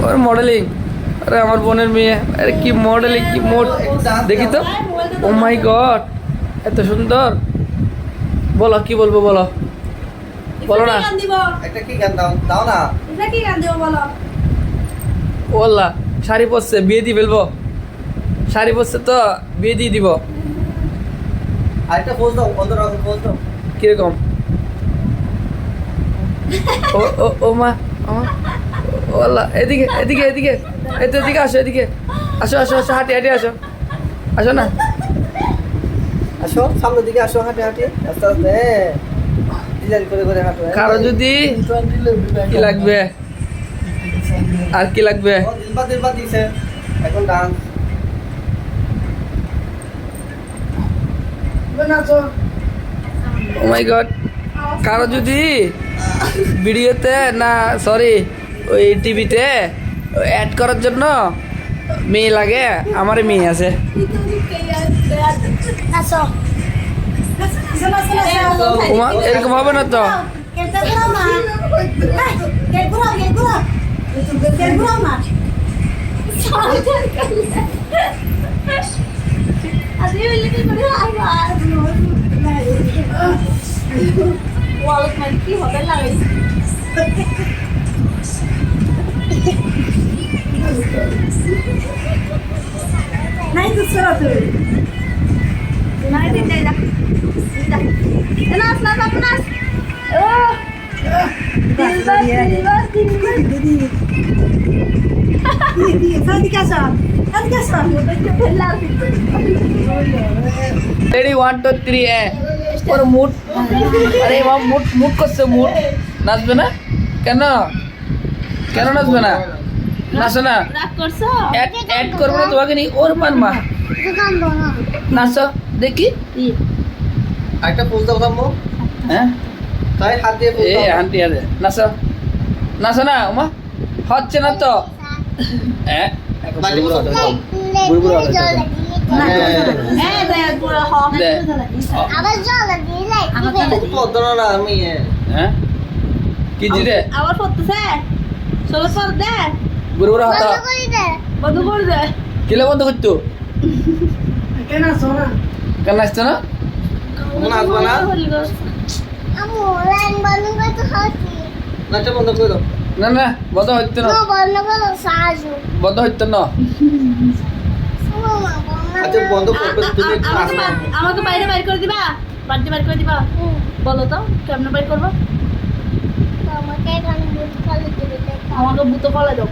ওর modelling. আরে আমার বোনের মেয়ে, আরে কি মডেলিং, কি মোড দেখি তো। ও মাই গড, এত সুন্দর। বলো কি বলবো, বলো বলো না। একটা কি গান দাও দাও না। এটা কি গান দেবো বলো? ওল্লা শাড়ি পরছে, বিয়ে দিয়ে ফেলবো। শাড়ি পরছে তো বিয়ে দিয়ে দিব। আরেকটা পোজ দাও, অন্যরকম পোজ দাও। কিরকম? ও ও ও মা, ওল্লা এদিকে এদিকে এদিকে, এই তো এদিকে আসো, এদিকে আসো আসো আসো, হাঁটি হাঁটি আসো, আসো না। আসো সামনের দিকে আসো, হাঁটে হাঁটে আস্তে আস্তে ডিজাইন করে করে হাঁটো। কারো যদি কি লাগবে, আর কি লাগবে? ও দিলবা দিছে এখন ডান্স। ও মাই গড, কারো যদি ভিডিওতে না সরি ওই টিভিতে অ্যাড করার জন্য মেয়ে লাগে, আমার মেয়ে আছে। আসো ওমা এরকম হবে না তো। কি হবে লাগে নাই তো সরতে নাই দিতে যা না আসলা আপনা ও দিলবার দিদি সাদি কাসা ফেলা রেডি 1 2 3 এ ওর মুড। আরে বাবা মুড মুড করছে, মুড। নাচবে না কেন? কেন নাচবে না? নাচো না, রাগ করছো অ্যাড করবো না তোমাকে নি। ওর পান মা নাচো দেখি। আরেকটা পোজ দাও থামো। হ্যাঁ তাই হাত দিয়ে পোজ এ দাও। আন্টি আছে, নাচো নাচো না ওমা, হচ্ছে না তো। হ্যাঁ বাড়ি বসো। বুড়ো বুড়ো হবে। হ্যাঁ দে পুরো হ দে। আবার জল দিলে তো অদনা না আমি হ্যাঁ কি দিলে? আবার পড়তেছে চলো পর দে বুড়ো বুড়ো হতো। করে দে বন্ধ করে দে কিলে বন্ধ করতো? কেন নাচতো না? মনে আসবে না। আমু লাইন বন্ধ করে তো হাসি নাচটা বন্ধ করে দাও। না না বন্ধ হইতো না, না বন্ধ করো সাজু বন্ধ হইতো না। আচ্ছা বন্ধ করবে তুমি একটু আমাকে নাচো। আমাকে বাইরে বাইর করে দিবা, বাড়িতে বাইর করে দিবা। বলো তো কেমনে বাইর করবো? আমাকে এখন বুট খালি দিবে আমাকে বুতো ফলে দাও